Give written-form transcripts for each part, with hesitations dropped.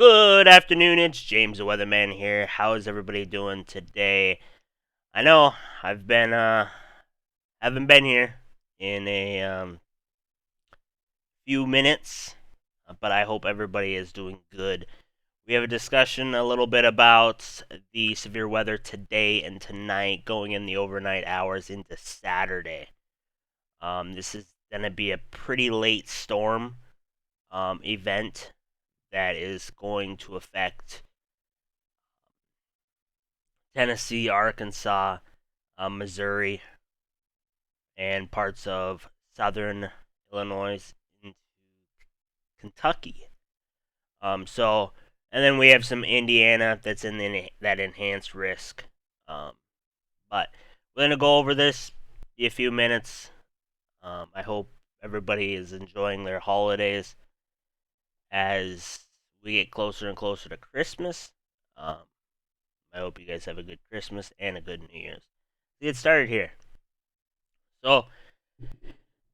Good afternoon, it's James the Weatherman here. How is everybody doing today? I know I've been haven't been here in a few minutes, but I hope everybody is doing good. We have a discussion a little bit about the severe weather today and tonight, going in the overnight hours into Saturday. This is gonna be a pretty late storm event that is going to affect Tennessee, Arkansas, Missouri, and parts of southern Illinois into Kentucky. And then we have some Indiana that's in that enhanced risk. But we're gonna go over this in a few minutes. I hope everybody is enjoying their holidays as we get closer and closer to Christmas. I hope you guys have a good Christmas and a good New Year's. Let's get started here. So,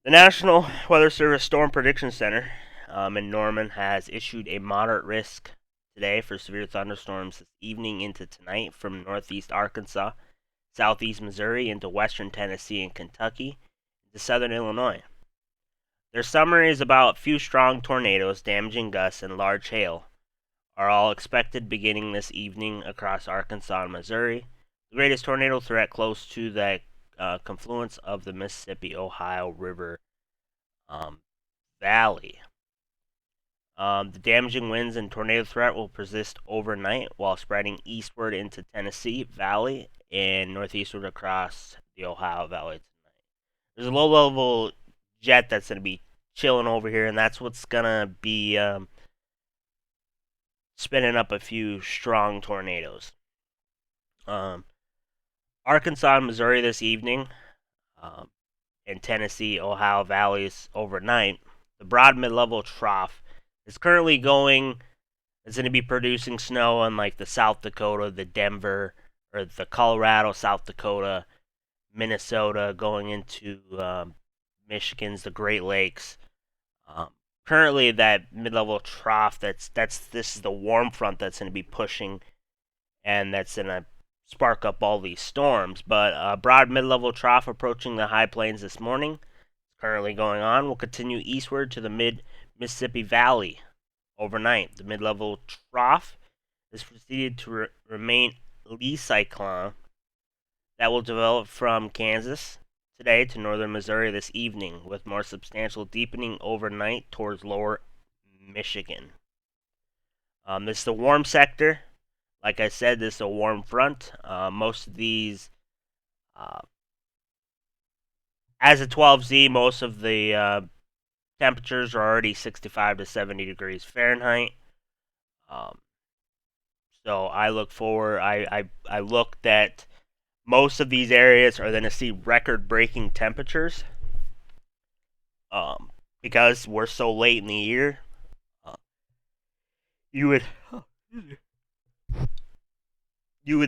the National Weather Service Storm Prediction Center in Norman has issued a moderate risk today for severe thunderstorms this evening into tonight from northeast Arkansas, southeast Missouri into western Tennessee and Kentucky into southern Illinois. Their summary is about few strong tornadoes, damaging gusts, and large hail are all expected beginning this evening across Arkansas and Missouri. The greatest tornado threat close to the confluence of the Mississippi-Ohio River Valley. The damaging winds and tornado threat will persist overnight while spreading eastward into Tennessee Valley and northeastward across the Ohio Valley tonight. There's a low-level jet that's going to be chilling over here, and that's what's going to be spinning up a few strong tornadoes. Arkansas and Missouri this evening, and Tennessee, Ohio valleys overnight. The broad mid-level trough is currently going. It's going to be producing snow on like the South Dakota, the Denver, or the Colorado, South Dakota, Minnesota, going into Michigan's the Great Lakes. Currently, that mid-level trough this is the warm front that's going to be pushing, and that's going to spark up all these storms. But broad mid-level trough approaching the high plains this morning. It's currently going on. Will continue eastward to the mid-Mississippi Valley overnight. The mid-level trough is proceeded to remain lee cyclone that will develop from Kansas today to northern Missouri this evening, with more substantial deepening overnight towards lower Michigan. This is the warm sector. Like I said, this is a warm front. Most of these, as a 12Z, most of the temperatures are already 65 to 70 degrees Fahrenheit. So I look forward. I looked at most of these areas are going to see record-breaking temperatures. Because we're so late in the year, you would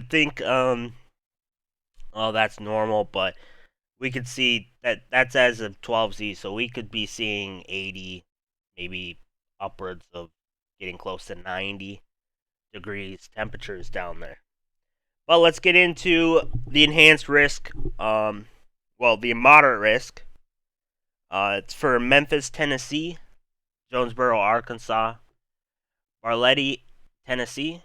think, oh, that's normal, but we could see that's as of 12Z, so we could be seeing 80, maybe upwards of getting close to 90 degrees temperatures down there. But let's get into the enhanced risk, the moderate risk. It's for Memphis, Tennessee, Jonesboro, Arkansas, Barletta, Tennessee,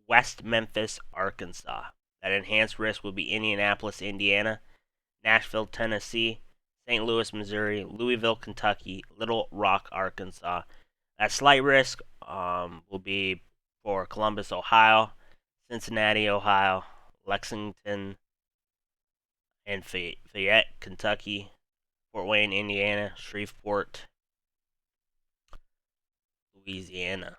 West Memphis, Arkansas. That enhanced risk will be Indianapolis, Indiana, Nashville, Tennessee, St. Louis, Missouri, Louisville, Kentucky, Little Rock, Arkansas. That slight risk will be for Columbus, Ohio, Cincinnati, Ohio, Lexington, and Fayette, Kentucky, Fort Wayne, Indiana, Shreveport, Louisiana.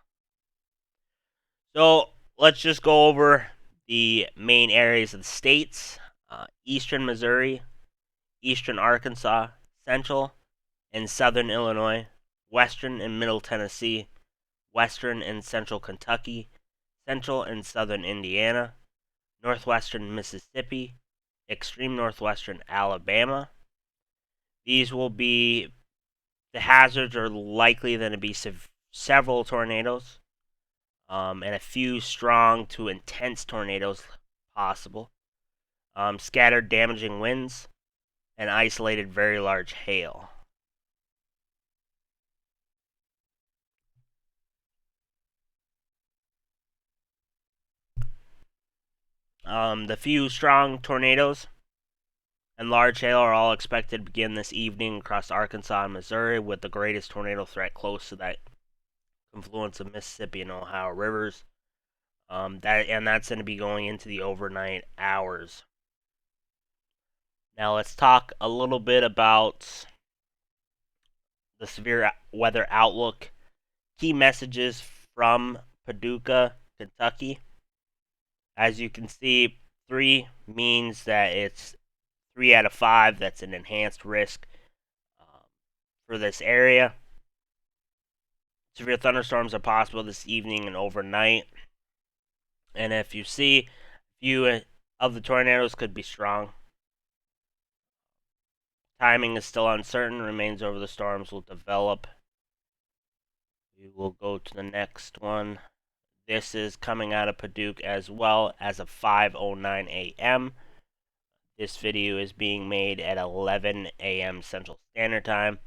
So let's just go over the main areas of the states. Eastern Missouri, eastern Arkansas, central and southern Illinois, western and middle Tennessee, western and central Kentucky, central and southern Indiana, northwestern Mississippi, extreme northwestern Alabama. These will be, the hazards are likely going to be several tornadoes, and a few strong to intense tornadoes possible. Scattered damaging winds, and isolated very large hail. The few strong tornadoes and large hail are all expected to begin this evening across Arkansas and Missouri, with the greatest tornado threat close to that confluence of Mississippi and Ohio rivers. That's going to be going into the overnight hours. Now let's talk a little bit about the severe weather outlook. Key messages from Paducah, Kentucky. As you can see, 3 means that it's 3 out of 5. That's an enhanced risk for this area. Severe thunderstorms are possible this evening and overnight. And if you see, few of the tornadoes could be strong. Timing is still uncertain, remains over the storms will develop. We will go to the next one. This is coming out of Paducah as well as of 5:09 a.m. This video is being made at 11 a.m. Central Standard Time.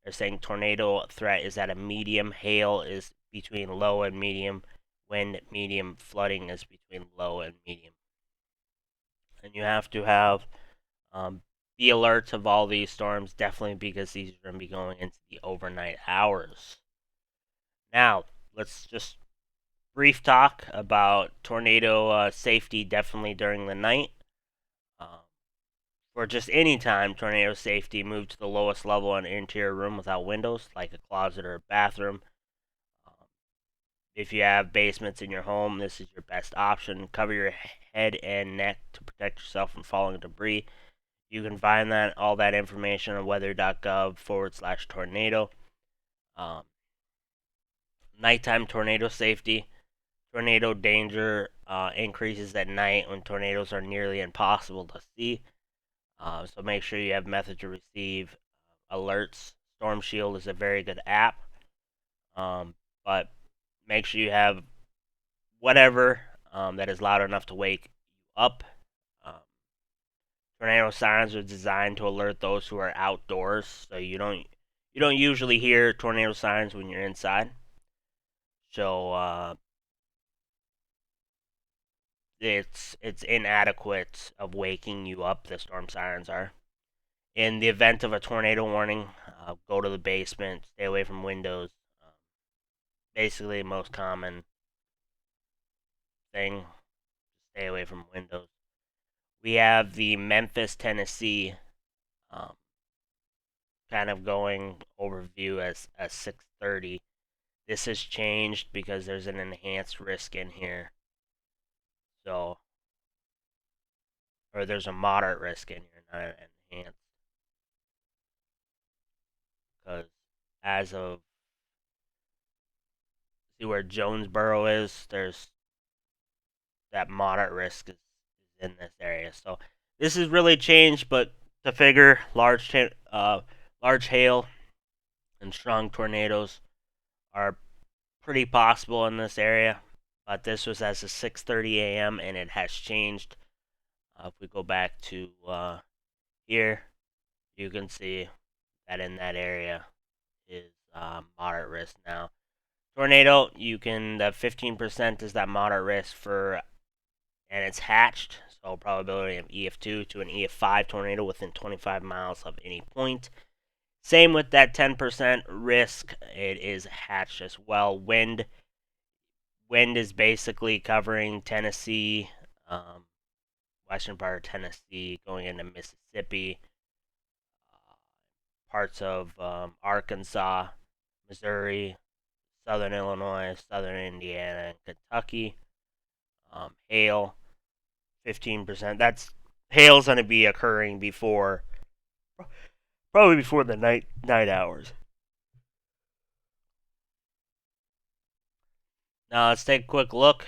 They're saying tornado threat is at a medium, hail is between low and medium, wind medium, flooding is between low and medium. And you have to have be alert of all these storms, definitely, because these are going to be going into the overnight hours. Now, let's just brief talk about tornado safety, definitely during the night. For just any time, tornado safety, move to the lowest level in an interior room without windows, like a closet or a bathroom. If you have basements in your home, this is your best option. Cover your head and neck to protect yourself from falling debris. You can find all that information on weather.gov/tornado. Nighttime tornado safety. Tornado danger increases at night when tornadoes are nearly impossible to see. So make sure you have method to receive alerts. Storm Shield is a very good app, but make sure you have whatever that is loud enough to wake you up. Tornado sirens are designed to alert those who are outdoors, so you don't usually hear tornado sirens when you're inside. So it's inadequate of waking you up. The storm sirens are. In the event of a tornado warning, go to the basement, stay away from windows. Basically, the most common thing, stay away from windows. We have the Memphis, Tennessee, kind of going overview as 6:30. This has changed because there's an enhanced risk in here. So, or there's a moderate risk in here, not an enhanced. Because as of, see where Jonesboro is, there's that moderate risk is in this area. So this has really changed, but to figure large hail and strong tornadoes are pretty possible in this area. But this was as of 6:30 a.m. and it has changed. If we go back to here, you can see that in that area is moderate risk now. Tornado, the 15% is that moderate risk for, and it's hatched, so probability of EF2 to an EF5 tornado within 25 miles of any point. Same with that 10% risk, it is hatched as well. Wind is basically covering Tennessee, western part of Tennessee, going into Mississippi, parts of Arkansas, Missouri, southern Illinois, southern Indiana, and Kentucky. Hail, 15%. That's hail's going to be occurring probably before the night hours. Now let's take a quick look.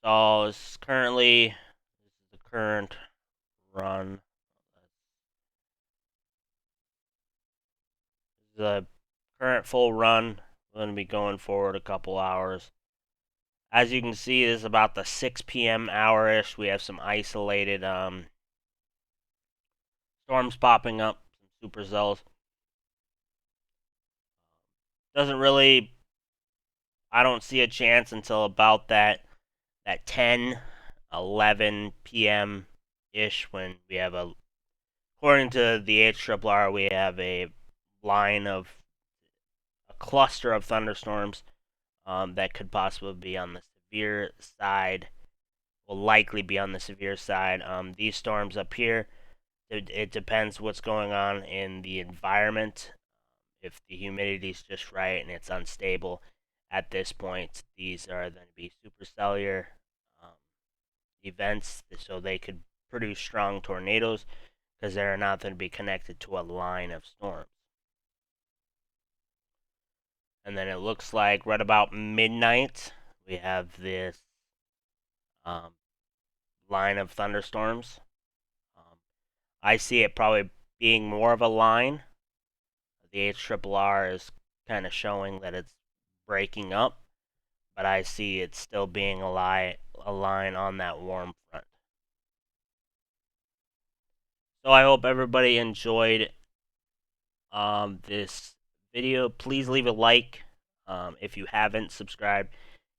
So it's currently current run. The current full run. We're going to be going forward a couple hours. As you can see, this is about the 6 p.m. hour-ish. We have some isolated storms popping up, some supercells. Doesn't really, I don't see a chance until about that 10, 11 p.m. ish when we have according to the HRRR, we have a cluster of thunderstorms that could possibly be on the severe side, will likely be on the severe side. These storms up here, it depends what's going on in the environment. If the humidity is just right and it's unstable at this point, these are going to be supercellular events, so they could produce strong tornadoes because they're not going to be connected to a line of storms. And then it looks like right about midnight, we have this line of thunderstorms. I see it probably being more of a line. The HRRR is kind of showing that it's breaking up, but I see it still being a line on that warm front. So I hope everybody enjoyed this video. Please leave a like if you haven't subscribed.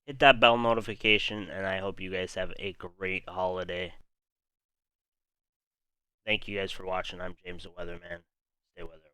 Hit that bell notification, and I hope you guys have a great holiday. Thank you guys for watching. I'm James the Weatherman. Stay weather.